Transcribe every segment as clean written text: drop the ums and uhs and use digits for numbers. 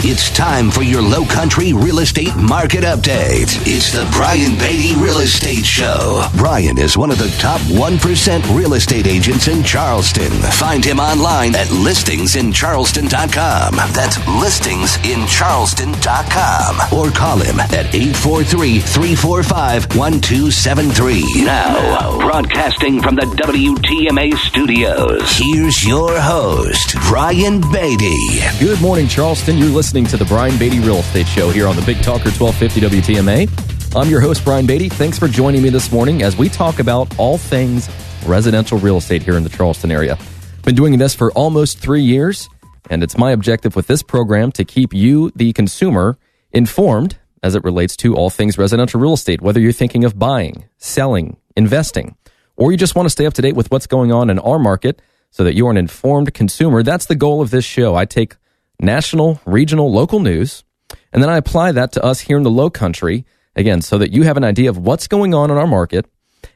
It's time for your Low Country real estate market update. It's the Brian Beatty Real Estate Show. Brian is one of the top 1% real estate agents in Charleston. Find him online at listingsincharleston.com. That's listingsincharleston.com. Or call him at 843-345-1273. Now, broadcasting from the WTMA studios, here's your host, Brian Beatty. Good morning, Charleston. You're listening to the Brian Beatty Real Estate Show here on the Big Talker 1250 WTMA. I'm your host, Brian Beatty. Thanks for joining me this morning as we talk about all things residential real estate here in the Charleston area. Been doing this for almost 3 years, and it's my objective with this program to keep you, the consumer, informed as it relates to all things residential real estate, whether you're thinking of buying, selling, investing, or you just want to stay up to date with what's going on in our market so that you're an informed consumer. That's the goal of this show. I take national, regional, local news, and then I apply that to us here in the Low Country, again, so that you have an idea of what's going on in our market,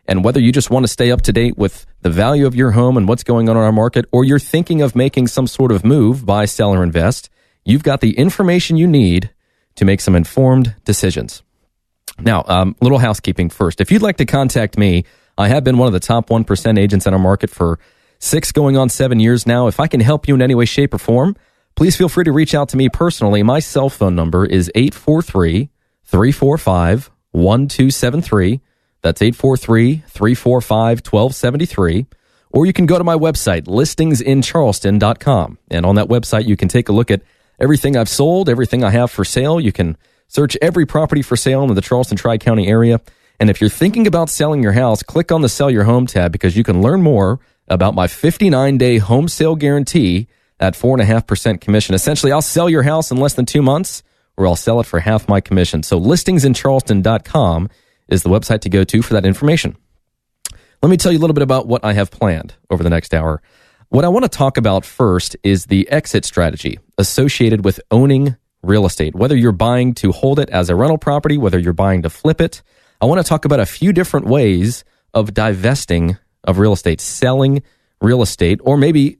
and whether you just want to stay up to date with the value of your home and what's going on in our market, or you're thinking of making some sort of move, buy, sell, or invest, you've got the information you need to make some informed decisions. Now, a little housekeeping first. If you'd like to contact me, I have been one of the top 1% agents in our market for 6 going on 7 years now. If I can help you in any way, shape, or form, please feel free to reach out to me personally. My cell phone number is 843-345-1273. That's 843-345-1273. Or you can go to my website, listingsincharleston.com. And on that website, you can take a look at everything I've sold, everything I have for sale. You can search every property for sale in the Charleston Tri-County area. And if you're thinking about selling your house, click on the Sell Your Home tab because you can learn more about my 59-day home sale guarantee at 4.5% commission. Essentially, I'll sell your house in less than 2 months, or I'll sell it for half my commission. So listingsincharleston.com is the website to go to for that information. Let me tell you a little bit about what I have planned over the next hour. What I want to talk about first is the exit strategy associated with owning real estate. Whether you're buying to hold it as a rental property, whether you're buying to flip it, I want to talk about a few different ways of divesting of real estate, selling real estate, or maybe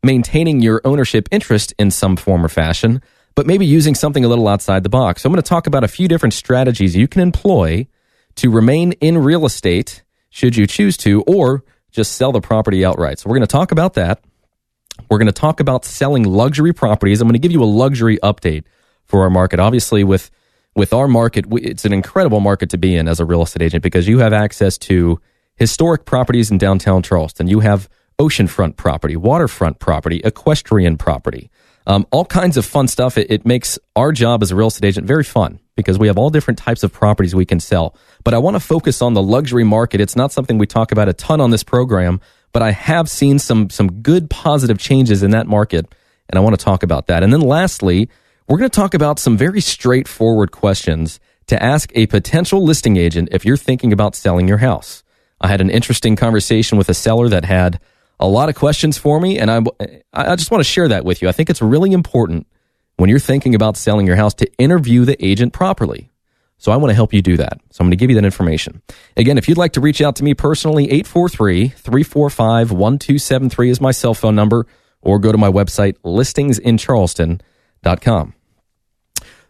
maintaining your ownership interest in some form or fashion, but maybe using something a little outside the box. So I'm going to talk about a few different strategies you can employ to remain in real estate should you choose to, or just sell the property outright. So we're going to talk about that. We're going to talk about selling luxury properties. I'm going to give you a luxury update for our market. Obviously, with our market, it's an incredible market to be in as a real estate agent because you have access to historic properties in downtown Charleston. You have oceanfront property, waterfront property, equestrian property, all kinds of fun stuff. It makes our job as a real estate agent very fun because we have all different types of properties we can sell. But I want to focus on the luxury market. It's not something we talk about a ton on this program, but I have seen some good positive changes in that market, and I want to talk about that. And then lastly, we're going to talk about some very straightforward questions to ask a potential listing agent if you're thinking about selling your house. I had an interesting conversation with a seller that had a lot of questions for me, and I just want to share that with you. I think it's really important when you're thinking about selling your house to interview the agent properly. So I want to help you do that. So I'm going to give you that information. Again, if you'd like to reach out to me personally, 843-345-1273 is my cell phone number, or go to my website, listingsincharleston.com.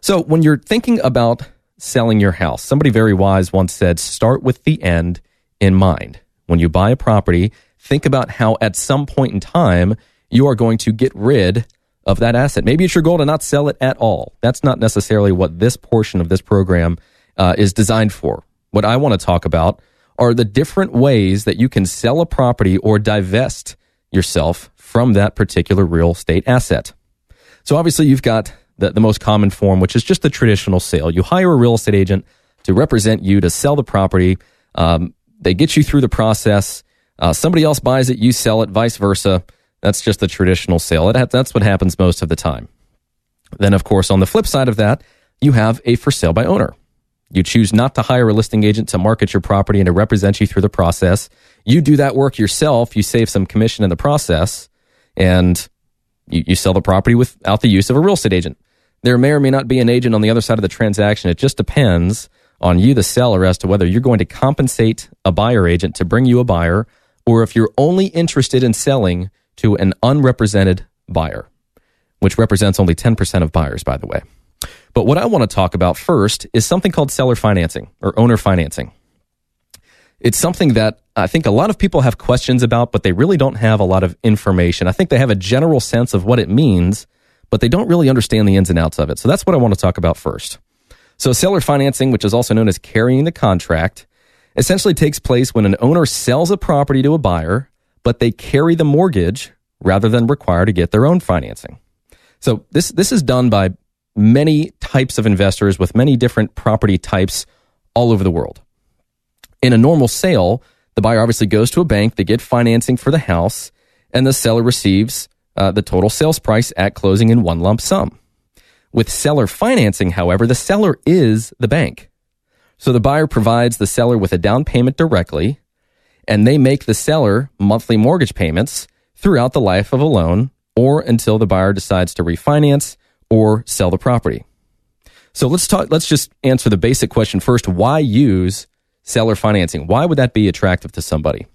So when you're thinking about selling your house, somebody very wise once said, start with the end in mind. When you buy a property, think about how at some point in time you are going to get rid of that asset. Maybe it's your goal to not sell it at all. That's not necessarily what this portion of this program is designed for. What I want to talk about are the different ways that you can sell a property or divest yourself from that particular real estate asset. So obviously you've got the most common form, which is just the traditional sale. You hire a real estate agent to represent you to sell the property. They get you through the process. Somebody else buys it, you sell it, vice versa. That's just the traditional sale. That's what happens most of the time. Then, of course, on the flip side of that, you have a for sale by owner. You choose not to hire a listing agent to market your property and to represent you through the process. You do that work yourself. You save some commission in the process, and you sell the property without the use of a real estate agent. There may or may not be an agent on the other side of the transaction. It just depends on you, the seller, as to whether you're going to compensate a buyer agent to bring you a buyer, or if you're only interested in selling to an unrepresented buyer. which represents only 10% of buyers, by the way. But what I want to talk about first is something called seller financing or owner financing. It's something that I think a lot of people have questions about, but they really don't have a lot of information. I think they have a general sense of what it means, but they don't really understand the ins and outs of it. So that's what I want to talk about first. So seller financing, which is also known as carrying the contract, essentially takes place when an owner sells a property to a buyer, but they carry the mortgage rather than require to get their own financing. So this is done by many types of investors with many different property types all over the world. In a normal sale, the buyer obviously goes to a bank, they get financing for the house, and the seller receives the total sales price at closing in one lump sum. With seller financing, however, the seller is the bank. So the buyer provides the seller with a down payment directly, and they make the seller monthly mortgage payments throughout the life of a loan or until the buyer decides to refinance or sell the property. So let's just answer the basic question first. Why use seller financing? Why would that be attractive to somebody?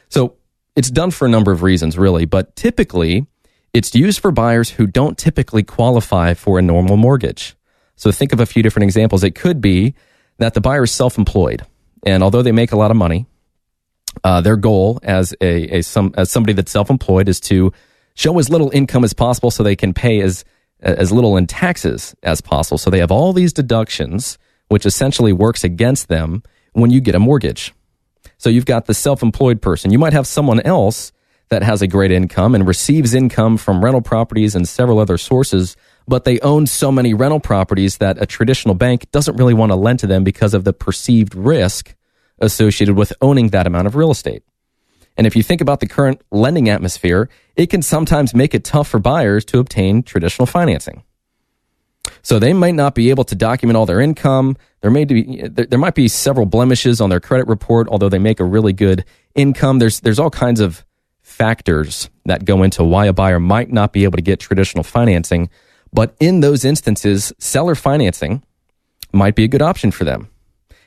So it's done for a number of reasons, really, but typically it's used for buyers who don't typically qualify for a normal mortgage. So think of a few different examples. It could be that the buyer is self-employed, and although they make a lot of money, their goal as somebody that's self-employed is to show as little income as possible so they can pay as little in taxes as possible. So they have all these deductions, which essentially works against them when you get a mortgage. So you've got the self-employed person. You might have someone else that has a great income and receives income from rental properties and several other sources, but they own so many rental properties that a traditional bank doesn't really want to lend to them because of the perceived risk associated with owning that amount of real estate. And if you think about the current lending atmosphere, it can sometimes make it tough for buyers to obtain traditional financing. So they might not be able to document all their income. There might be several blemishes on their credit report, although they make a really good income. There's all kinds of factors that go into why a buyer might not be able to get traditional financing. But in those instances, seller financing might be a good option for them.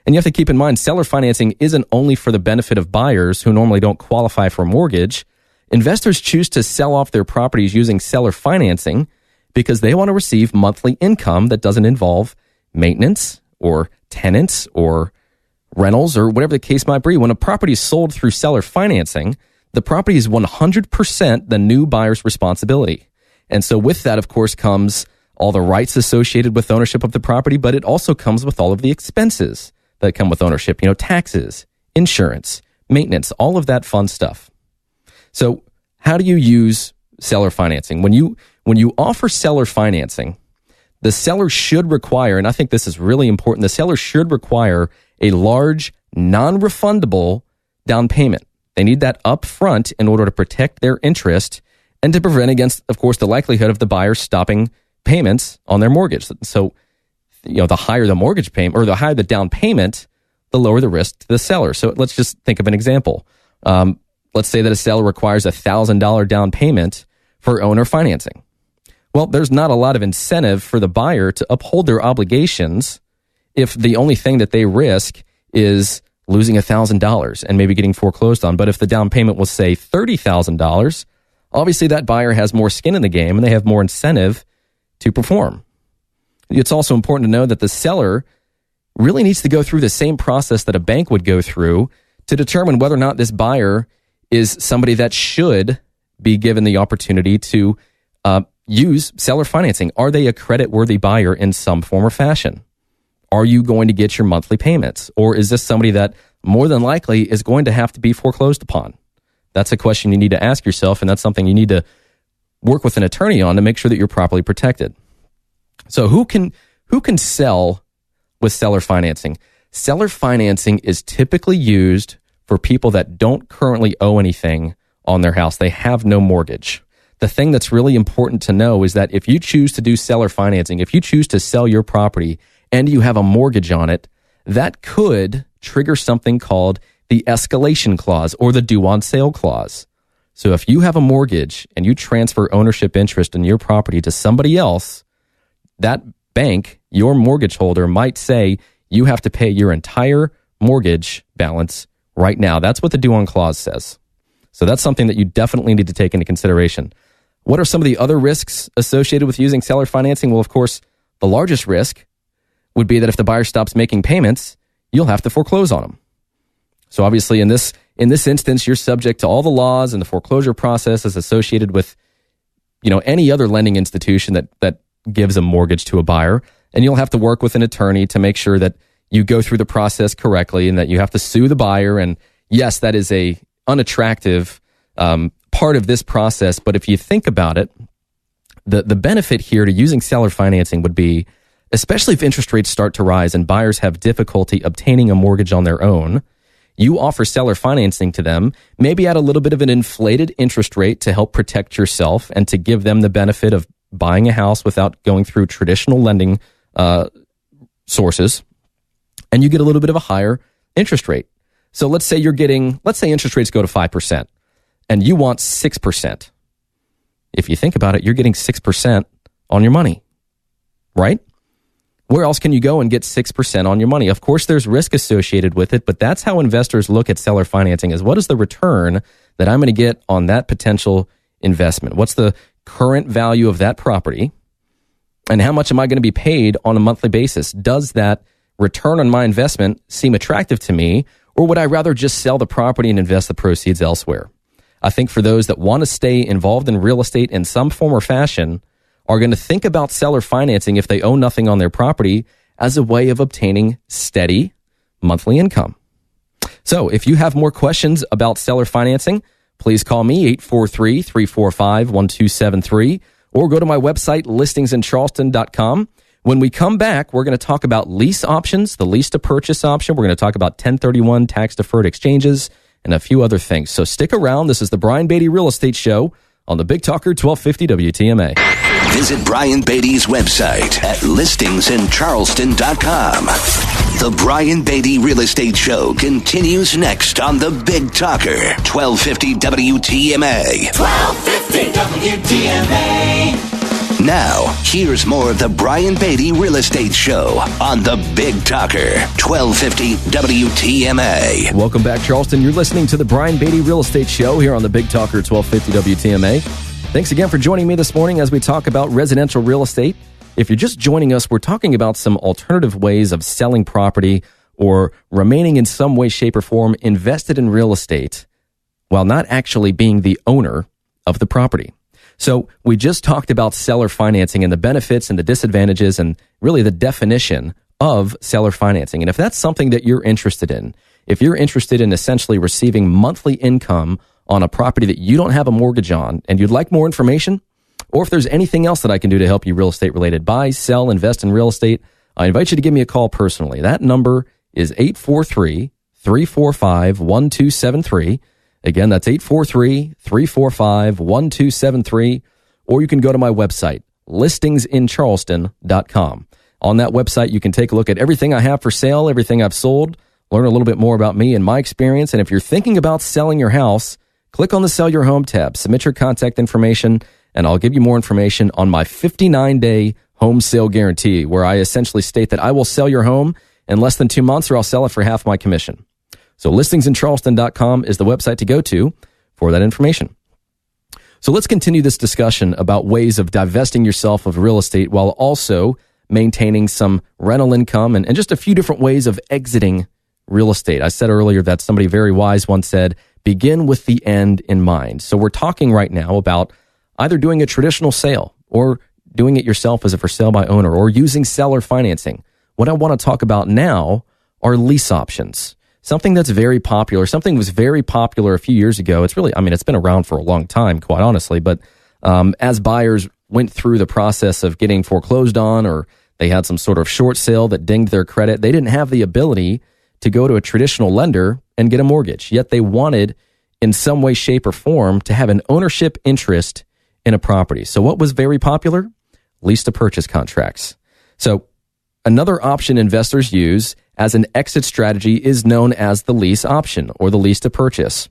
And you have to keep in mind, seller financing isn't only for the benefit of buyers who normally don't qualify for a mortgage. Investors choose to sell off their properties using seller financing because they want to receive monthly income that doesn't involve maintenance or tenants or rentals or whatever the case might be. When a property is sold through seller financing, the property is 100% the new buyer's responsibility. And so with that, of course, comes all the rights associated with ownership of the property, but it also comes with all of the expenses that come with ownership, taxes, insurance, maintenance, all of that fun stuff. So how do you use seller financing? When you offer seller financing, the seller should require, and I think this is really important, the seller should require a large, non-refundable down payment. They need that up front in order to protect their interest and to prevent against, of course, the likelihood of the buyer stopping payments on their mortgage. So the higher the mortgage payment or the higher the down payment, the lower the risk to the seller. So let's just think of an example. Let's say that a seller requires a $1,000 down payment for owner financing. Well, there's not a lot of incentive for the buyer to uphold their obligations if the only thing that they risk is losing $1,000 and maybe getting foreclosed on. But if the down payment was, say, $30,000, obviously that buyer has more skin in the game and they have more incentive to perform. It's also important to know that the seller really needs to go through the same process that a bank would go through to determine whether or not this buyer is somebody that should be given the opportunity to use seller financing. Are they a credit-worthy buyer in some form or fashion? Are you going to get your monthly payments? Or is this somebody that more than likely is going to have to be foreclosed upon? That's a question you need to ask yourself, and that's something you need to work with an attorney on to make sure that you're properly protected. So who can sell with seller financing? Seller financing is typically used for people that don't currently owe anything on their house. They have no mortgage. The thing that's really important to know is that if you choose to do seller financing, if you choose to sell your property and you have a mortgage on it, that could trigger something called the escalation clause or the due on sale clause. So if you have a mortgage and you transfer ownership interest in your property to somebody else, that bank, your mortgage holder, might say you have to pay your entire mortgage balance right now. That's what the due on clause says. So that's something that you definitely need to take into consideration. What are some of the other risks associated with using seller financing? Well, of course, the largest risk would be that if the buyer stops making payments, you'll have to foreclose on them. So obviously in this instance, you're subject to all the laws and the foreclosure process is associated with, any other lending institution that gives a mortgage to a buyer. And you'll have to work with an attorney to make sure that you go through the process correctly and that you have to sue the buyer. And yes, that is a unattractive part of this process. But if you think about it, the benefit here to using seller financing would be, especially if interest rates start to rise and buyers have difficulty obtaining a mortgage on their own, you offer seller financing to them, maybe at a little bit of an inflated interest rate to help protect yourself and to give them the benefit of buying a house without going through traditional lending sources. And you get a little bit of a higher interest rate. So let's say interest rates go to 5% and you want 6%. If you think about it, you're getting 6% on your money, right? Where else can you go and get 6% on your money? Of course, there's risk associated with it, but that's how investors look at seller financing is what is the return that I'm going to get on that potential investment? What's the current value of that property? And how much am I going to be paid on a monthly basis? Does that return on my investment seem attractive to me, or would I rather just sell the property and invest the proceeds elsewhere? I think for those that want to stay involved in real estate in some form or fashion are going to think about seller financing if they own nothing on their property as a way of obtaining steady monthly income. So if you have more questions about seller financing, please call me 843-345-1273 or go to my website, listingsincharleston.com. When we come back, we're going to talk about lease options, the lease to purchase option. We're going to talk about 1031 tax-deferred exchanges and a few other things. So stick around. This is the Brian Beatty Real Estate Show on the Big Talker 1250 WTMA. Visit Brian Beatty's website at listingsincharleston.com. The Brian Beatty Real Estate Show continues next on the Big Talker 1250 WTMA. 1250 WTMA. Now, here's more of the Brian Beatty Real Estate Show on the Big Talker 1250 WTMA. Welcome back, Charleston. You're listening to the Brian Beatty Real Estate Show here on the Big Talker 1250 WTMA. Thanks again for joining me this morning as we talk about residential real estate. If you're just joining us, we're talking about some alternative ways of selling property or remaining in some way, shape, or form invested in real estate while not actually being the owner of the property. So we just talked about seller financing and the benefits and the disadvantages and really the definition of seller financing. And if that's something that you're interested in, if you're interested in essentially receiving monthly income on a property that you don't have a mortgage on and you'd like more information, or if there's anything else that I can do to help you real estate related, buy, sell, invest in real estate, I invite you to give me a call personally. That number is 843-345-1273. Again, that's 843-345-1273, or you can go to my website, listingsincharleston.com. On that website, you can take a look at everything I have for sale, everything I've sold, learn a little bit more about me and my experience. And if you're thinking about selling your house, click on the Sell Your Home tab, submit your contact information, and I'll give you more information on my 59-day home sale guarantee, where I essentially state that I will sell your home in less than 2 months or I'll sell it for half my commission. So listingsincharleston.com is the website to go to for that information. So let's continue this discussion about ways of divesting yourself of real estate while also maintaining some rental income and just a few different ways of exiting real estate. I said earlier that somebody very wise once said, begin with the end in mind. So we're talking right now about either doing a traditional sale or doing it yourself as a for sale by owner or using seller financing. What I want to talk about now are lease options. Something that's very popular, something was very popular a few years ago. It's been around for a long time, quite honestly. But as buyers went through the process of getting foreclosed on or they had some sort of short sale that dinged their credit, they didn't have the ability to go to a traditional lender and get a mortgage. Yet they wanted, in some way, shape, or form, to have an ownership interest in a property. So what was very popular? Lease to purchase contracts. So another option investors use as an exit strategy is known as the lease option or the lease to purchase.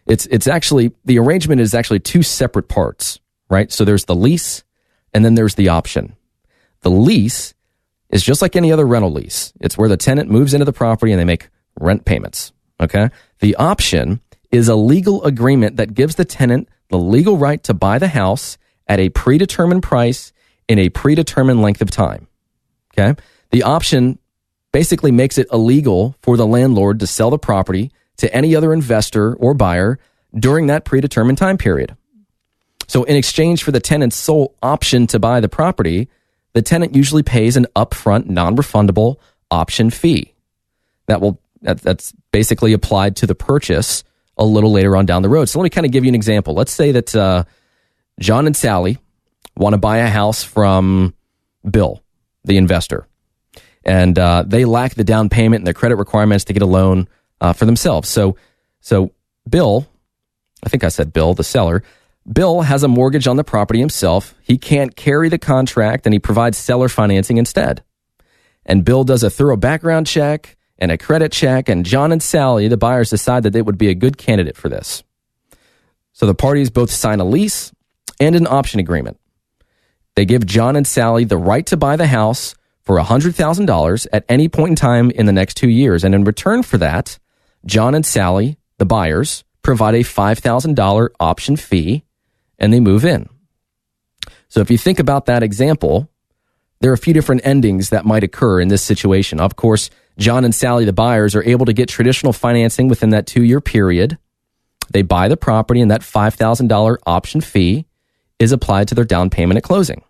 It's actually, the arrangement is actually two separate parts, right? So there's the lease and then there's the option. The lease is just like any other rental lease. It's where the tenant moves into the property and they make rent payments, okay? The option is a legal agreement that gives the tenant the legal right to buy the house at a predetermined price in a predetermined length of time. Okay? The option basically makes it illegal for the landlord to sell the property to any other investor or buyer during that predetermined time period. So in exchange for the tenant's sole option to buy the property, the tenant usually pays an upfront non-refundable option fee. That's basically applied to the purchase a little later on down the road. So let me kind of give you an example. Let's say that John and Sally want to buy a house from Bill, the investor, and they lack the down payment and the credit requirements to get a loan for themselves. So Bill, I think I said Bill, the seller, Bill has a mortgage on the property himself. He can't carry the contract, and he provides seller financing instead. And Bill does a thorough background check and a credit check, and John and Sally, the buyers, decide that they would be a good candidate for this. So the parties both sign a lease and an option agreement. They give John and Sally the right to buy the house for $100,000 at any point in time in the next 2 years. And in return for that, John and Sally, the buyers, provide a $5,000 option fee, and they move in. So if you think about that example, there are a few different endings that might occur in this situation. Of course, John and Sally, the buyers, are able to get traditional financing within that 2-year period. They buy the property, and that $5,000 option fee is applied to their down payment at closing.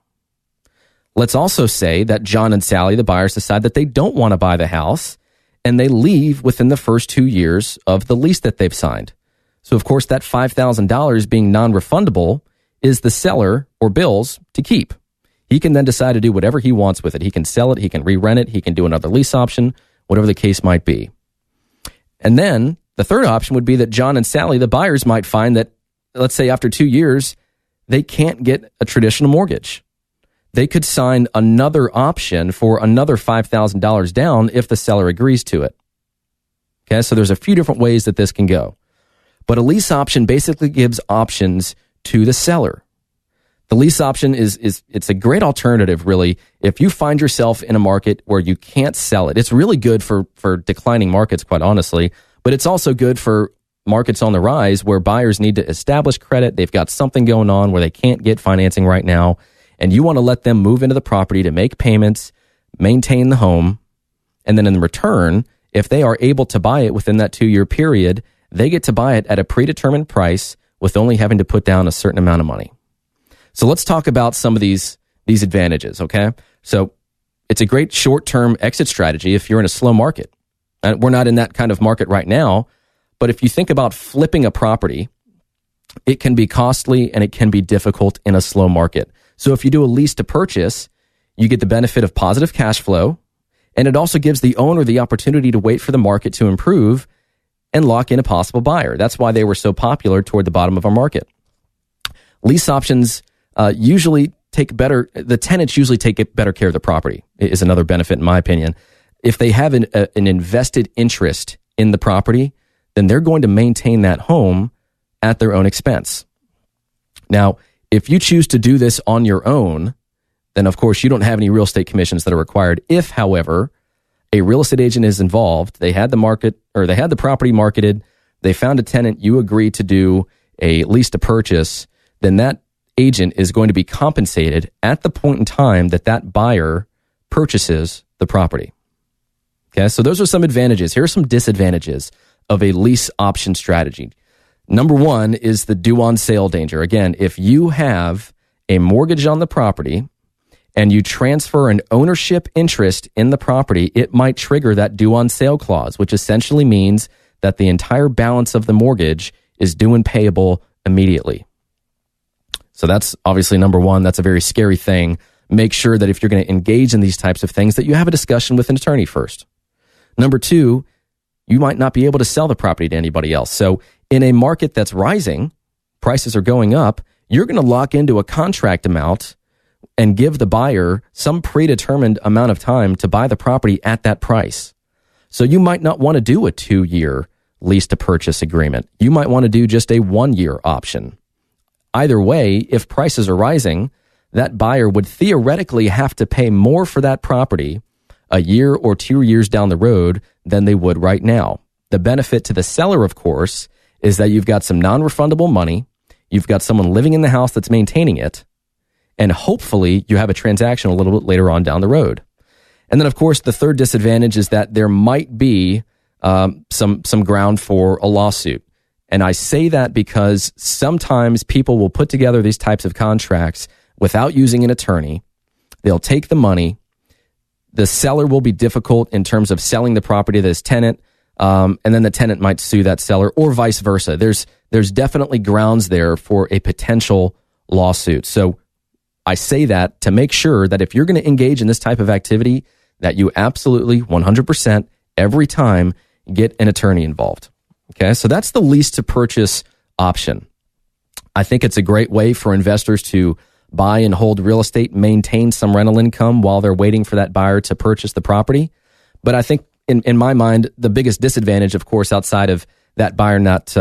Let's also say that John and Sally, the buyers, decide that they don't want to buy the house, and they leave within the first 2 years of the lease that they've signed. So, of course, that $5,000 being non-refundable is the seller or Bill's to keep. He can then decide to do whatever he wants with it. He can sell it, he can re-rent it, he can do another lease option, whatever the case might be. And then the third option would be that John and Sally, the buyers, might find that, let's say after 2 years, they can't get a traditional mortgage. They could sign another option for another $5,000 down if the seller agrees to it. Okay, so there's a few different ways that this can go. But a lease option basically gives options to the seller. The lease option it's a great alternative, really, if you find yourself in a market where you can't sell it. It's really good for declining markets, quite honestly, but it's also good for markets on the rise where buyers need to establish credit. They've got something going on where they can't get financing right now, and you want to let them move into the property to make payments, maintain the home, and then in return, if they are able to buy it within that 2-year period, they get to buy it at a predetermined price with only having to put down a certain amount of money. So let's talk about some of these advantages, okay? So it's a great short-term exit strategy if you're in a slow market. And we're not in that kind of market right now, but if you think about flipping a property, it can be costly and it can be difficult in a slow market. So if you do a lease to purchase, you get the benefit of positive cash flow, and it also gives the owner the opportunity to wait for the market to improve and lock in a possible buyer. That's why they were so popular toward the bottom of our market. Lease options the tenants usually take better care of the property, is another benefit in my opinion. If they have an invested interest in the property, then they're going to maintain that home at their own expense. Now, if you choose to do this on your own, then of course you don't have any real estate commissions that are required. If, however, a real estate agent is involved, they had the property marketed, they found a tenant, you agree to do a lease to purchase, then that agent is going to be compensated at the point in time that that buyer purchases the property. Okay, so those are some advantages. Here are some disadvantages of a lease option strategy. Number one is the due on sale danger. Again, if you have a mortgage on the property and you transfer an ownership interest in the property, it might trigger that due on sale clause, which essentially means that the entire balance of the mortgage is due and payable immediately. So that's obviously number one. That's a very scary thing. Make sure that if you're going to engage in these types of things, that you have a discussion with an attorney first. Number two, you might not be able to sell the property to anybody else. So in a market that's rising, prices are going up, you're going to lock into a contract amount and give the buyer some predetermined amount of time to buy the property at that price. So you might not want to do a 2-year lease to purchase agreement. You might want to do just a 1-year option. Either way, if prices are rising, that buyer would theoretically have to pay more for that property a year or 2 years down the road than they would right now. The benefit to the seller, of course, is that you've got some non-refundable money, you've got someone living in the house that's maintaining it, and hopefully you have a transaction a little bit later on down the road. And then, of course, the third disadvantage is that there might be some ground for a lawsuit. And I say that because sometimes people will put together these types of contracts without using an attorney. They'll take the money. The seller will be difficult in terms of selling the property to this tenant, and then the tenant might sue that seller, or vice versa. There's definitely grounds there for a potential lawsuit. So I say that to make sure that if you're going to engage in this type of activity, that you absolutely 100% every time get an attorney involved. Okay, so that's the lease to purchase option. I think it's a great way for investors to buy and hold real estate, maintain some rental income while they're waiting for that buyer to purchase the property. But I think in my mind, the biggest disadvantage, of course, outside of that buyer not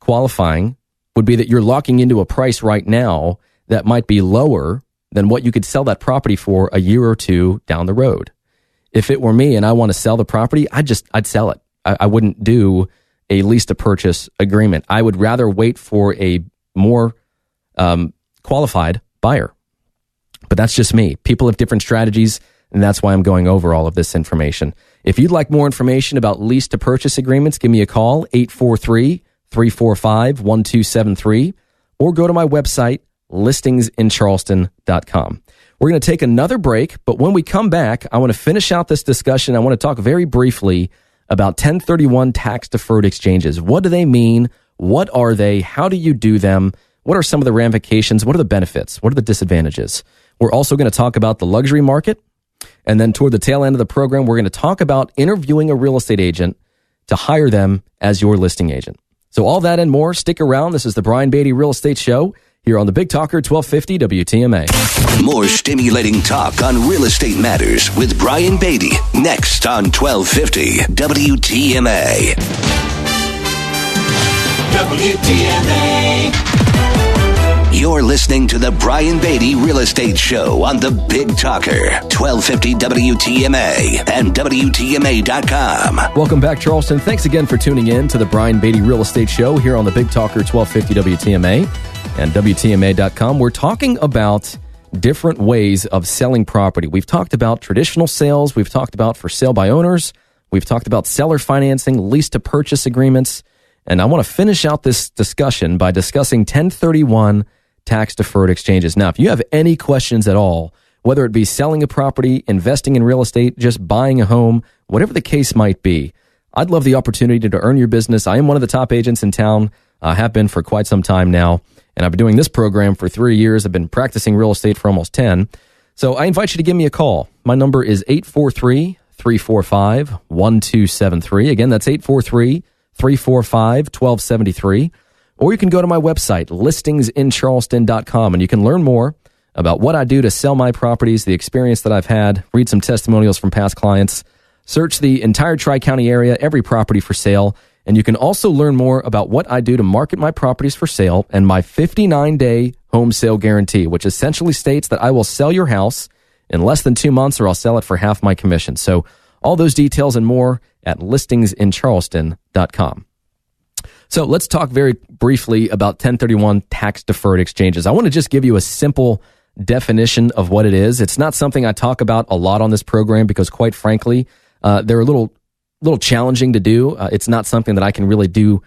qualifying, would be that you're locking into a price right now that might be lower than what you could sell that property for a year or two down the road. If it were me and I want to sell the property, I'd sell it. I wouldn't do a lease to purchase agreement. I would rather wait for a more qualified buyer. But that's just me. People have different strategies, and that's why I'm going over all of this information. If you'd like more information about lease to purchase agreements, give me a call, 843-345-1273, or go to my website, listingsincharleston.com. We're going to take another break, but when we come back, I want to finish out this discussion. I want to talk very briefly about 1031 tax-deferred exchanges. What do they mean? What are they? How do you do them? What are some of the ramifications? What are the benefits? What are the disadvantages? We're also going to talk about the luxury market. And then toward the tail end of the program, we're going to talk about interviewing a real estate agent to hire them as your listing agent. So all that and more, stick around. This is the Brian Beatty Real Estate Show here on the Big Talker 1250 WTMA. More stimulating talk on real estate matters with Brian Beatty next on 1250 WTMA. WTMA. You're listening to the Brian Beatty Real Estate Show on the Big Talker, 1250 WTMA and WTMA.com. Welcome back, Charleston. Thanks again for tuning in to the Brian Beatty Real Estate Show here on the Big Talker, 1250 WTMA and WTMA.com. We're talking about different ways of selling property. We've talked about traditional sales. We've talked about for sale by owners. We've talked about seller financing, lease to purchase agreements. And I want to finish out this discussion by discussing 1031 tax-deferred exchanges. Now, if you have any questions at all, whether it be selling a property, investing in real estate, just buying a home, whatever the case might be, I'd love the opportunity to earn your business. I am one of the top agents in town, have been for quite some time now, and I've been doing this program for 3 years. I've been practicing real estate for almost 10. So I invite you to give me a call. My number is 843-345-1273. Again, that's 843-345-1273. Or you can go to my website, listingsincharleston.com, and you can learn more about what I do to sell my properties, the experience that I've had, read some testimonials from past clients, search the entire Tri-County area, every property for sale, and you can also learn more about what I do to market my properties for sale and my 59-day home sale guarantee, which essentially states that I will sell your house in less than 2 months or I'll sell it for half my commission. So all those details and more at listingsincharleston.com. So let's talk very briefly about 1031 tax-deferred exchanges. I want to just give you a simple definition of what it is. It's not something I talk about a lot on this program because, quite frankly, they're a little challenging to do. It's not something that I can really do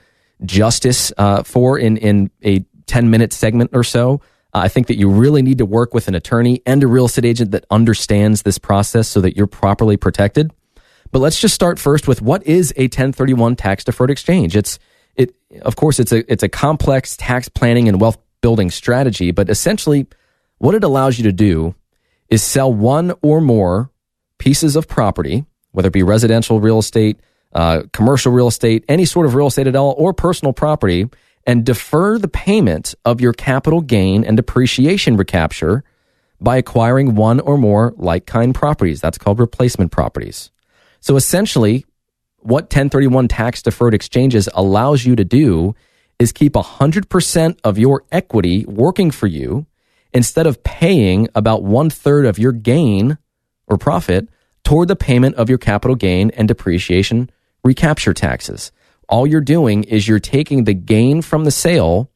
justice for in a 10-minute segment or so. I think that you really need to work with an attorney and a real estate agent that understands this process so that you're properly protected. But let's just start first with what is a 1031 tax-deferred exchange. Of course, it's a complex tax planning and wealth building strategy, but essentially what it allows you to do is sell one or more pieces of property, whether it be residential real estate, commercial real estate, any sort of real estate at all, or personal property, and defer the payment of your capital gain and depreciation recapture by acquiring one or more like-kind properties. That's called replacement properties. So essentially, what 1031 tax-deferred exchanges allows you to do is keep 100% of your equity working for you instead of paying about 1/3 of your gain or profit toward the payment of your capital gain and depreciation recapture taxes. All you're doing is you're taking the gain from the sale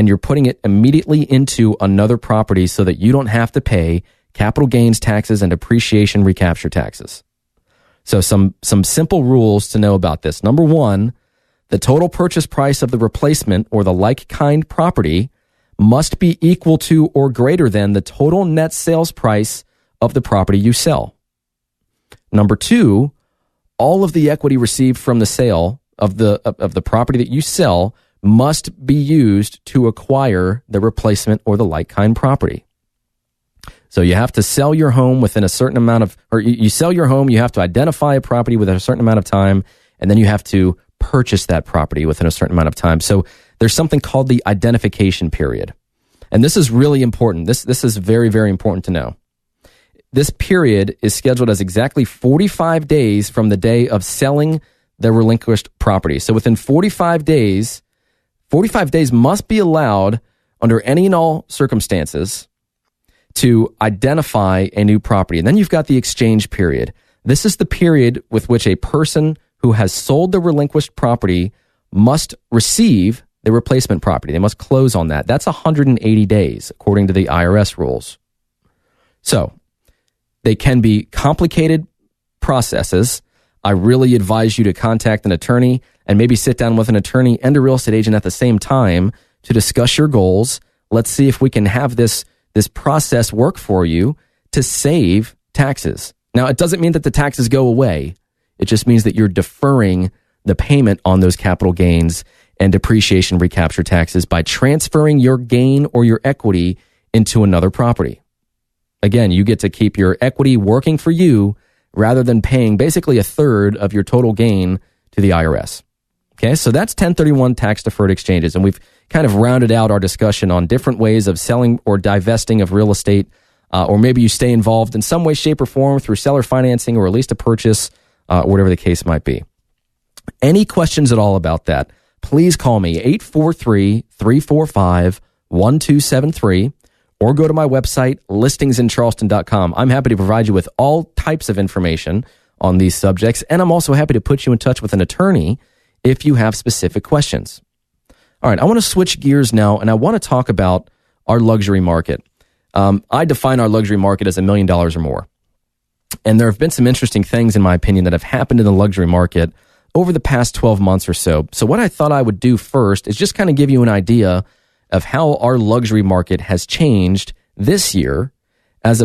and you're putting it immediately into another property so that you don't have to pay capital gains taxes and depreciation recapture taxes. So some simple rules to know about this. Number one, the total purchase price of the replacement or the like kind property must be equal to or greater than the total net sales price of the property you sell. Number two, all of the equity received from the sale of the property that you sell must be used to acquire the replacement or the like kind property. So you have to sell your home within a certain amount of, or you sell your home, you have to identify a property within a certain amount of time, and then you have to purchase that property within a certain amount of time. So there's something called the identification period. And this is really important. This is very, very important to know. This period is scheduled as exactly 45 days from the day of selling the relinquished property. So within 45 days must be allowed under any and all circumstances to identify a new property. And then you've got the exchange period. This is the period with which a person who has sold the relinquished property must receive the replacement property. They must close on that. That's 180 days, according to the IRS rules. So they can be complicated processes. I really advise you to contact an attorney and maybe sit down with an attorney and a real estate agent at the same time to discuss your goals. Let's see if we can have this process work for you to save taxes. Now, it doesn't mean that the taxes go away. It just means that you're deferring the payment on those capital gains and depreciation recapture taxes by transferring your gain or your equity into another property. Again, you get to keep your equity working for you rather than paying basically a third of your total gain to the IRS. Okay, so that's 1031 tax-deferred exchanges, and we've kind of rounded out our discussion on different ways of selling or divesting of real estate, or maybe you stay involved in some way, shape, or form through seller financing or at least a purchase, or whatever the case might be. Any questions at all about that, please call me, 843-345-1273, or go to my website, listingsincharleston.com. I'm happy to provide you with all types of information on these subjects, and I'm also happy to put you in touch with an attorney if you have specific questions. All right, I want to switch gears now, and I want to talk about our luxury market. I define our luxury market as $1 million or more. And there have been some interesting things, in my opinion, that have happened in the luxury market over the past 12 months or so. So what I thought I would do first is just kind of give you an idea of how our luxury market has changed this year as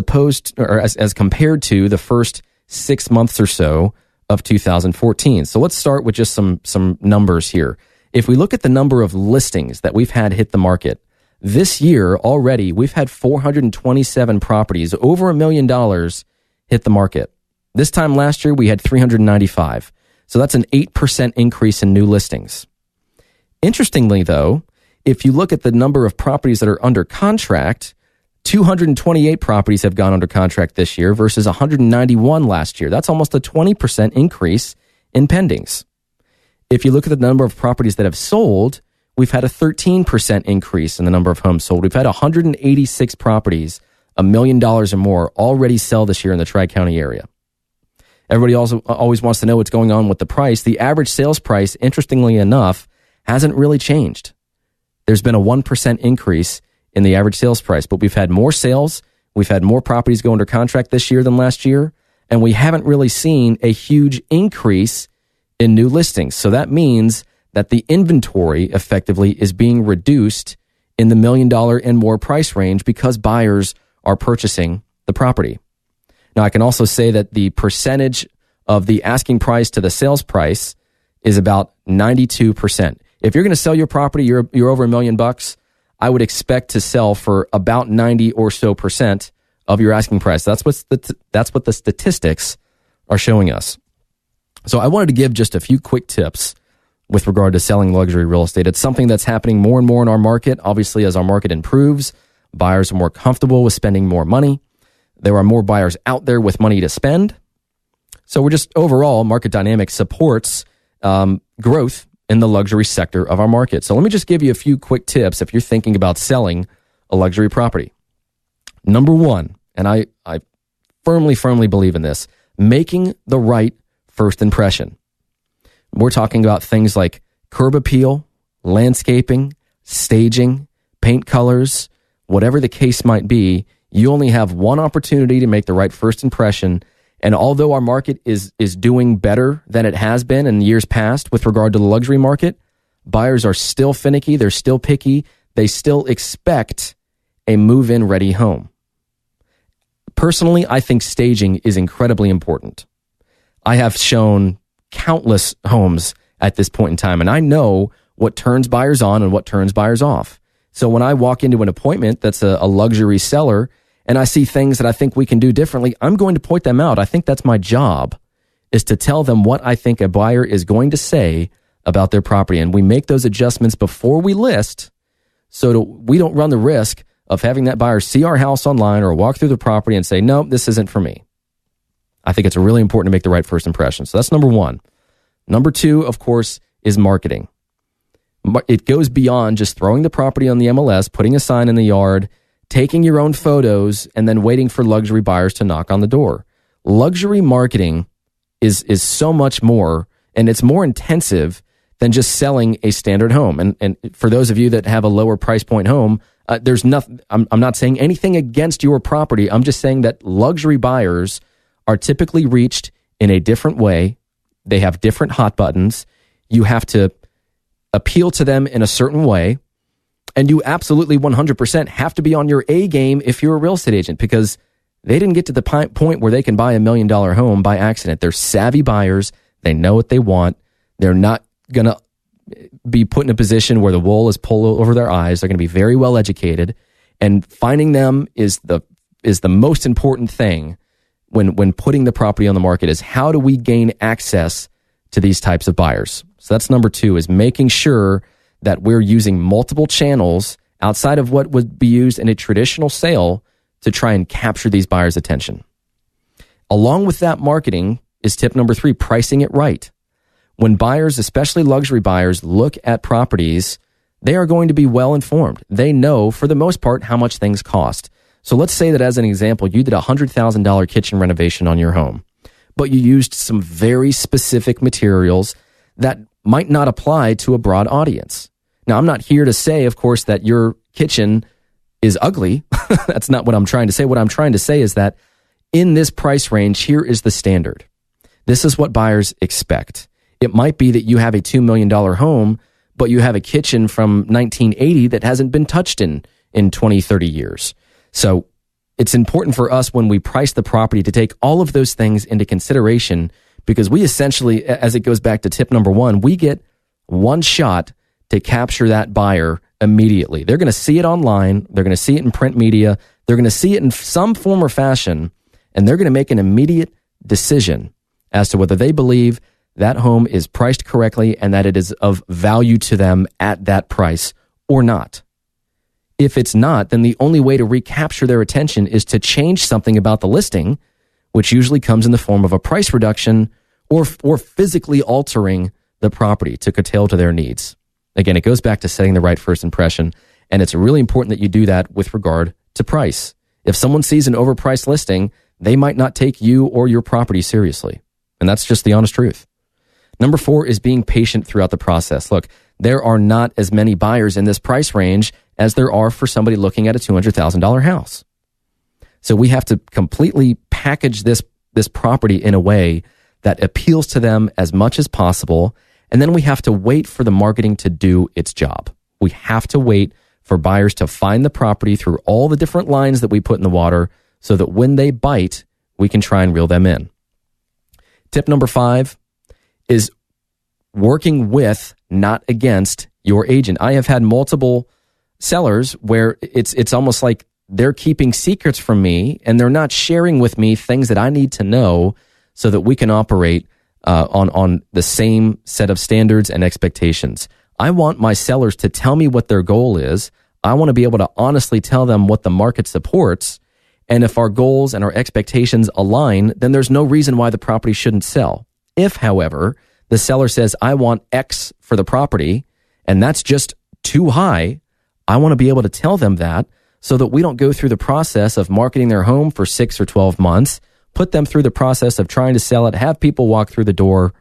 compared to the first 6 months or so of 2014. So let's start with just some numbers here. If we look at the number of listings that we've had hit the market, this year already we've had 427 properties over $1 million hit the market. This time last year we had 395. So that's an 8% increase in new listings. Interestingly though, if you look at the number of properties that are under contract, 228 properties have gone under contract this year versus 191 last year. That's almost a 20% increase in pendings. If you look at the number of properties that have sold, we've had a 13% increase in the number of homes sold. We've had 186 properties, $1 million or more, already sell this year in the Tri-County area. Everybody also always wants to know what's going on with the price. The average sales price, interestingly enough, hasn't really changed. There's been a 1% increase in the average sales price, but we've had more sales. We've had more properties go under contract this year than last year, and we haven't really seen a huge increase in new listings. So that means that the inventory effectively is being reduced in the $1 million and more price range because buyers are purchasing the property. Now, I can also say that the percentage of the asking price to the sales price is about 92%. If you're going to sell your property, you're over $1 million bucks, I would expect to sell for about 90 or so percent of your asking price. That's what the statistics are showing us. So I wanted to give just a few quick tips with regard to selling luxury real estate. It's something that's happening more and more in our market. Obviously, as our market improves, buyers are more comfortable with spending more money. There are more buyers out there with money to spend. So we're just overall, market dynamics supports growth in the luxury sector of our market. So let me just give you a few quick tips if you're thinking about selling a luxury property. Number one, and I firmly believe in this, making the right first impression. We're talking about things like curb appeal, landscaping, staging, paint colors, whatever the case might be. You only have one opportunity to make the right first impression. And although our market is doing better than it has been in years past with regard to the luxury market, buyers are still finicky. They're still picky. They still expect a move-in ready home. Personally, I think staging is incredibly important. I have shown countless homes at this point in time, and I know what turns buyers on and what turns buyers off. So when I walk into an appointment that's a luxury seller and I see things that I think we can do differently, I'm going to point them out. I think that's my job, is to tell them what I think a buyer is going to say about their property. And we make those adjustments before we list so that we don't run the risk of having that buyer see our house online or walk through the property and say, no, this isn't for me. I think it's really important to make the right first impression. So that's number one. Number two, of course, is marketing. It goes beyond just throwing the property on the MLS, putting a sign in the yard, taking your own photos, and then waiting for luxury buyers to knock on the door. Luxury marketing is so much more, and it's more intensive than just selling a standard home. And for those of you that have a lower price point home, there's nothing. I'm not saying anything against your property. I'm just saying that luxury buyers are typically reached in a different way. They have different hot buttons. You have to appeal to them in a certain way. And you absolutely 100% have to be on your A game if you're a real estate agent, because they didn't get to the point where they can buy $1 million home by accident. They're savvy buyers. They know what they want. They're not going to be put in a position where the wool is pulled over their eyes. They're going to be very well educated. And finding them is the most important thing when putting the property on the market, is how do we gain access to these types of buyers? So that's number two, is making sure that we're using multiple channels outside of what would be used in a traditional sale to try and capture these buyers' attention. Along with that marketing is tip number three, pricing it right. When buyers, especially luxury buyers, look at properties, they are going to be well informed. They know, for the most part, how much things cost. So let's say that, as an example, you did a $100,000 kitchen renovation on your home, but you used some very specific materials that might not apply to a broad audience. Now, I'm not here to say, of course, that your kitchen is ugly. That's not what I'm trying to say. What I'm trying to say is that in this price range, here is the standard. This is what buyers expect. It might be that you have a $2 million home, but you have a kitchen from 1980 that hasn't been touched in 20, 30 years. So it's important for us when we price the property to take all of those things into consideration, because we essentially, as it goes back to tip number one, we get one shot to capture that buyer immediately. They're going to see it online. They're going to see it in print media. They're going to see it in some form or fashion, and they're going to make an immediate decision as to whether they believe that home is priced correctly and that it is of value to them at that price or not. If it's not, then the only way to recapture their attention is to change something about the listing, which usually comes in the form of a price reduction or physically altering the property to curtail to their needs. Again, it goes back to setting the right first impression, and it's really important that you do that with regard to price. If someone sees an overpriced listing, they might not take you or your property seriously, and that's just the honest truth. Number four is being patient throughout the process. Look, there are not as many buyers in this price range as there are for somebody looking at a $200,000 house. So we have to completely package this property in a way that appeals to them as much as possible. And then we have to wait for the marketing to do its job. We have to wait for buyers to find the property through all the different lines that we put in the water so that when they bite, we can try and reel them in. Tip number five is working with, not against, your agent. I have had multiple sellers where it's almost like they're keeping secrets from me and they're not sharing with me things that I need to know so that we can operate on the same set of standards and expectations. I want my sellers to tell me what their goal is. I want to be able to honestly tell them what the market supports. And if our goals and our expectations align, then there's no reason why the property shouldn't sell. If, however, the seller says, I want X for the property, and that's just too high, I want to be able to tell them that so that we don't go through the process of marketing their home for 6 or 12 months, put them through the process of trying to sell it, have people walk through the door,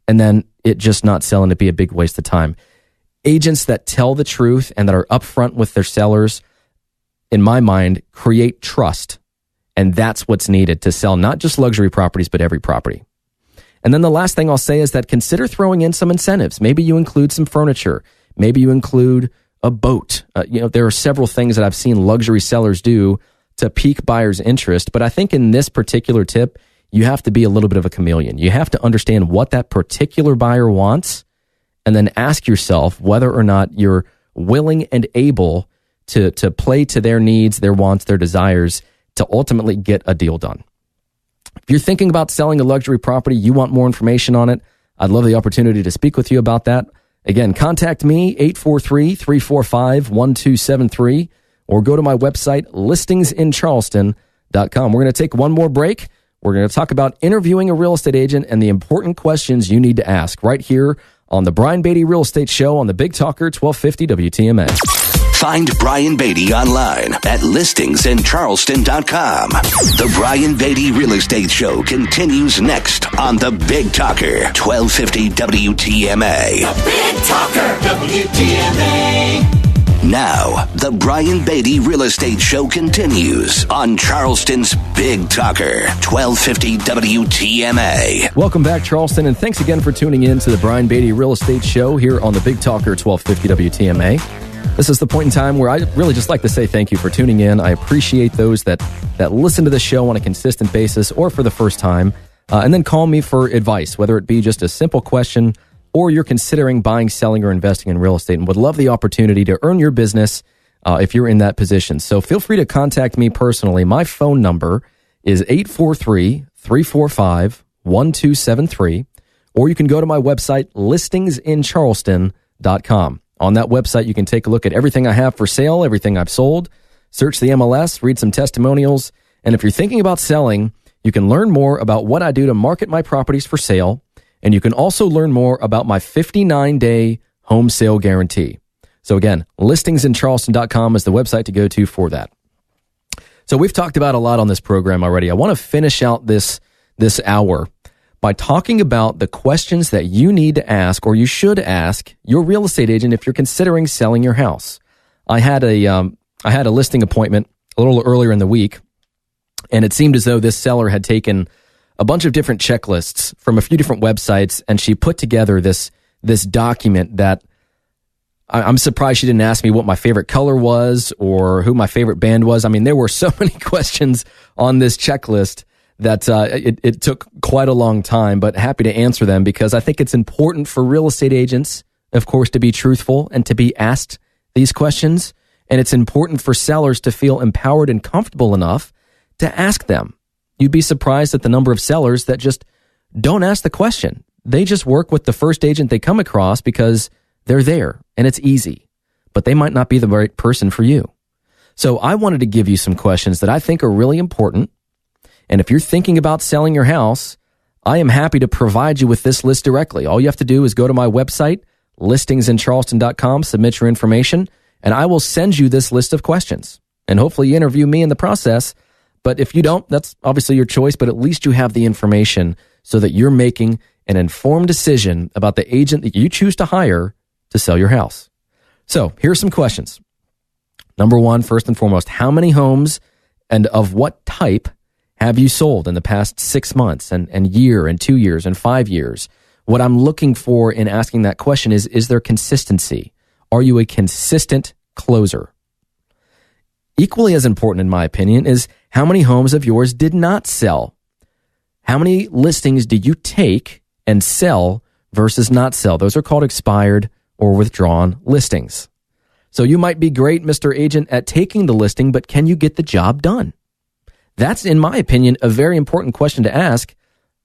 and then it just not sell and it be a big waste of time. Agents that tell the truth and that are upfront with their sellers, in my mind, create trust. And that's what's needed to sell not just luxury properties, but every property. And then the last thing I'll say is that consider throwing in some incentives. Maybe you include some furniture. Maybe you include a boat. There are several things that I've seen luxury sellers do to pique buyers' interest. But I think in this particular tip, you have to be a little bit of a chameleon. You have to understand what that particular buyer wants, and then ask yourself whether or not you're willing and able to play to their needs, their wants, their desires to ultimately get a deal done. If you're thinking about selling a luxury property, you want more information on it, I'd love the opportunity to speak with you about that. Again, contact me, 843-345-1273, or go to my website, listingsincharleston.com. We're going to take one more break. We're going to talk about interviewing a real estate agent and the important questions you need to ask right here on the Brian Beatty Real Estate Show on the Big Talker 1250 WTMA. Find Brian Beatty online at listingsincharleston.com. The Brian Beatty Real Estate Show continues next on the Big Talker 1250 WTMA. The Big Talker WTMA. Now, the Brian Beatty Real Estate Show continues on Charleston's Big Talker, 1250 WTMA. Welcome back, Charleston, and thanks again for tuning in to the Brian Beatty Real Estate Show here on the Big Talker, 1250 WTMA. This is the point in time where I really just like to say thank you for tuning in. I appreciate those that listen to the show on a consistent basis or for the first time, and then call me for advice, whether it be just a simple question or you're considering buying, selling, or investing in real estate and would love the opportunity to earn your business if you're in that position. So feel free to contact me personally. My phone number is 843-345-1273, or you can go to my website, listingsincharleston.com. On that website, you can take a look at everything I have for sale, everything I've sold, search the MLS, read some testimonials, and if you're thinking about selling, you can learn more about what I do to market my properties for sale. And you can also learn more about my 59-day home sale guarantee. So again, listingsincharleston.com is the website to go to for that. So we've talked about a lot on this program already. I want to finish out this hour by talking about the questions that you need to ask, or you should ask, your real estate agent if you're considering selling your house. I had a listing appointment a little earlier in the week, and it seemed as though this seller had taken a bunch of different checklists from a few different websites, and she put together this document that I'm surprised she didn't ask me what my favorite color was or who my favorite band was. I mean, there were so many questions on this checklist that it took quite a long time, but happy to answer them because I think it's important for real estate agents, of course, to be truthful and to be asked these questions, and it's important for sellers to feel empowered and comfortable enough to ask them. You'd be surprised at the number of sellers that just don't ask the question. They just work with the first agent they come across because they're there and it's easy, but they might not be the right person for you. So I wanted to give you some questions that I think are really important. And if you're thinking about selling your house, I am happy to provide you with this list directly. All you have to do is go to my website, listingsincharleston.com, submit your information, and I will send you this list of questions. And hopefully you interview me in the process. But if you don't, that's obviously your choice, but at least you have the information so that you're making an informed decision about the agent that you choose to hire to sell your house. So here's some questions. Number one, first and foremost, how many homes and of what type have you sold in the past 6 months and year and 2 years and 5 years? What I'm looking for in asking that question is there consistency? Are you a consistent closer? Equally as important, in my opinion, is how many homes of yours did not sell? How many listings did you take and sell versus not sell? Those are called expired or withdrawn listings. So you might be great, Mr. Agent, at taking the listing, but can you get the job done? That's, in my opinion, a very important question to ask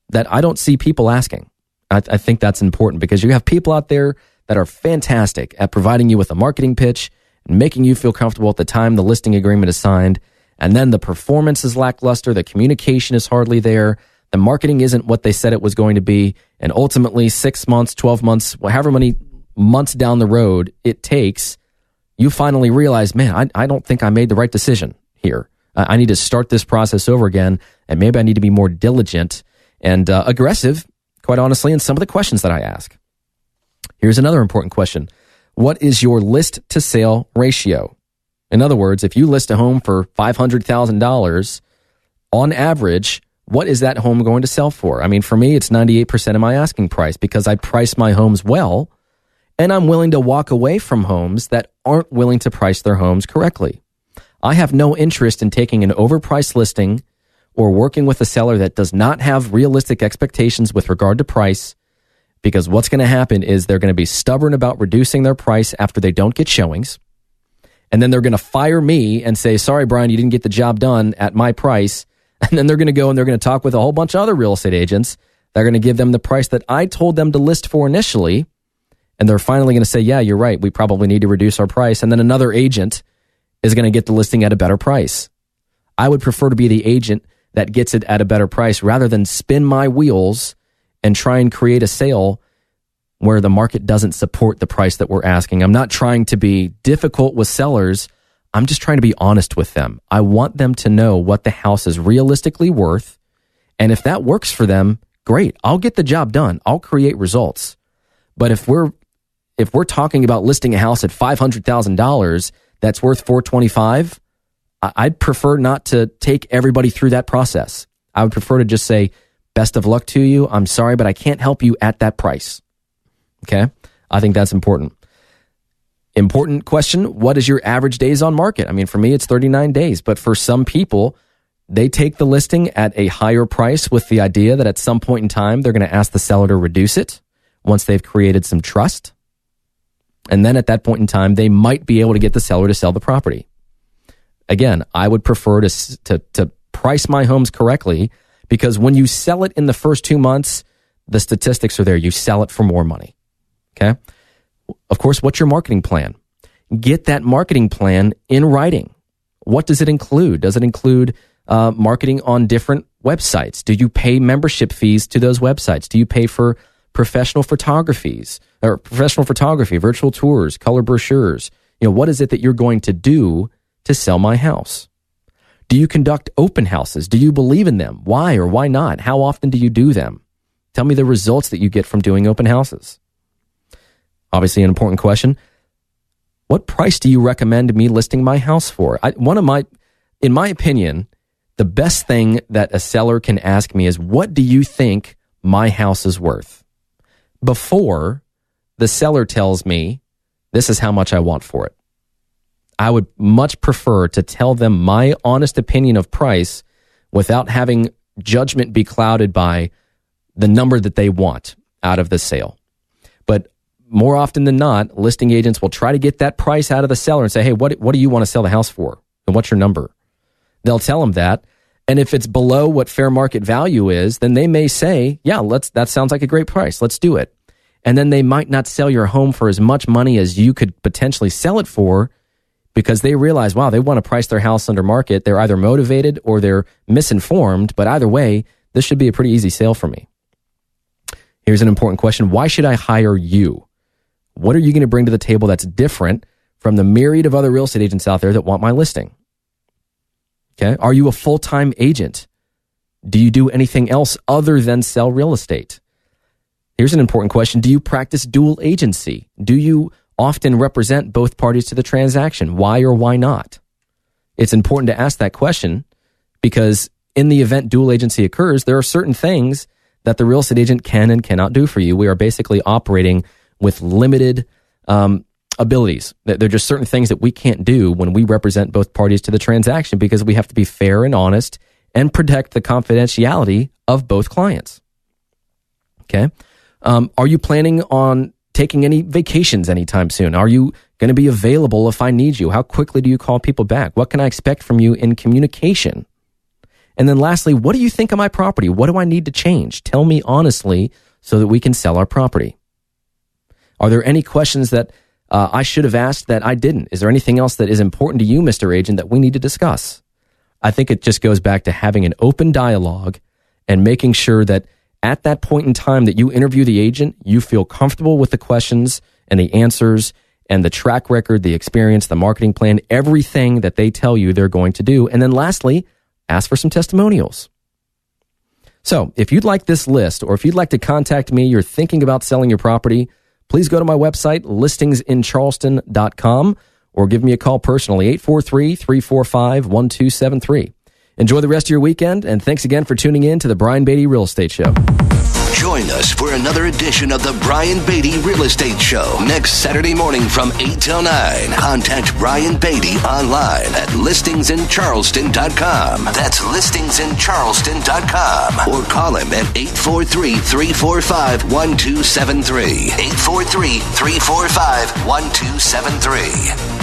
that I don't see people asking. I think that's important because you have people out there that are fantastic at providing you with a marketing pitch and making you feel comfortable at the time the listing agreement is signed, and then the performance is lackluster, the communication is hardly there, the marketing isn't what they said it was going to be, and ultimately 6 months, 12 months, however many months down the road it takes, you finally realize, man, I don't think I made the right decision here. I need to start this process over again, and maybe I need to be more diligent and aggressive, quite honestly, in some of the questions that I ask. Here's another important question. What is your list to sale ratio? In other words, if you list a home for $500,000, on average, what is that home going to sell for? I mean, for me, it's 98% of my asking price because I price my homes well, and I'm willing to walk away from homes that aren't willing to price their homes correctly. I have no interest in taking an overpriced listing or working with a seller that does not have realistic expectations with regard to price, because what's going to happen is they're going to be stubborn about reducing their price after they don't get showings. And then they're going to fire me and say, sorry, Brian, you didn't get the job done at my price. And then they're going to go and they're going to talk with a whole bunch of other real estate agents. They're going to give them the price that I told them to list for initially. And they're finally going to say, yeah, you're right. We probably need to reduce our price. And then another agent is going to get the listing at a better price. I would prefer to be the agent that gets it at a better price rather than spin my wheels and try and create a sale where the market doesn't support the price that we're asking. I'm not trying to be difficult with sellers. I'm just trying to be honest with them. I want them to know what the house is realistically worth. And if that works for them, great. I'll get the job done. I'll create results. But if we're talking about listing a house at $500,000 that's worth $425,000, I'd prefer not to take everybody through that process. I would prefer to just say, best of luck to you. I'm sorry, but I can't help you at that price. Okay? I think that's important. Important question, what is your average days on market? I mean, for me, it's 39 days, but for some people, they take the listing at a higher price with the idea that at some point in time, they're going to ask the seller to reduce it once they've created some trust. And then at that point in time, they might be able to get the seller to sell the property. Again, I would prefer to price my homes correctly, because when you sell it in the first 2 months, the statistics are there. You sell it for more money. Okay? Of course, what's your marketing plan? Get that marketing plan in writing. What does it include? Does it include marketing on different websites? Do you pay membership fees to those websites? Do you pay for professional photography, virtual tours, color brochures? What is it that you're going to do to sell my house? Do you conduct open houses? Do you believe in them? Why or why not? How often do you do them? Tell me the results that you get from doing open houses. Obviously, an important question. What price do you recommend me listing my house for? In my opinion, the best thing that a seller can ask me is, what do you think my house is worth? Before the seller tells me, this is how much I want for it. I would much prefer to tell them my honest opinion of price without having judgment be clouded by the number that they want out of the sale. But more often than not, listing agents will try to get that price out of the seller and say, hey, what do you want to sell the house for? And what's your number? They'll tell them that. And if it's below what fair market value is, then they may say, yeah, that sounds like a great price. Let's do it. And then they might not sell your home for as much money as you could potentially sell it for, because they realize, wow, they want to price their house under market. They're either motivated or they're misinformed, but either way, this should be a pretty easy sale for me. Here's an important question. Why should I hire you? What are you going to bring to the table that's different from the myriad of other real estate agents out there that want my listing? Okay. Are you a full-time agent? Do you do anything else other than sell real estate? Here's an important question. Do you practice dual agency? Do you often represent both parties to the transaction? Why or why not? It's important to ask that question, because in the event dual agency occurs, there are certain things that the real estate agent can and cannot do for you. We are basically operating with limited abilities. There are just certain things that we can't do when we represent both parties to the transaction, because we have to be fair and honest and protect the confidentiality of both clients. Okay. Are you planning on taking any vacations anytime soon? Are you going to be available if I need you? How quickly do you call people back? What can I expect from you in communication? And then lastly, what do you think of my property? What do I need to change? Tell me honestly so that we can sell our property. Are there any questions that I should have asked that I didn't? Is there anything else that is important to you, Mr. Agent, that we need to discuss? I think it just goes back to having an open dialogue and making sure that at that point in time that you interview the agent, you feel comfortable with the questions and the answers and the track record, the experience, the marketing plan, everything that they tell you they're going to do. And then lastly, ask for some testimonials. So if you'd like this list, or if you'd like to contact me, you're thinking about selling your property, please go to my website, listingsincharleston.com, or give me a call personally, 843-345-1273. Enjoy the rest of your weekend, and thanks again for tuning in to the Brian Beatty Real Estate Show. Join us for another edition of the Brian Beatty Real Estate Show next Saturday morning from 8 till 9. Contact Brian Beatty online at listingsincharleston.com. That's listingsincharleston.com. Or call him at 843-345-1273. 843-345-1273.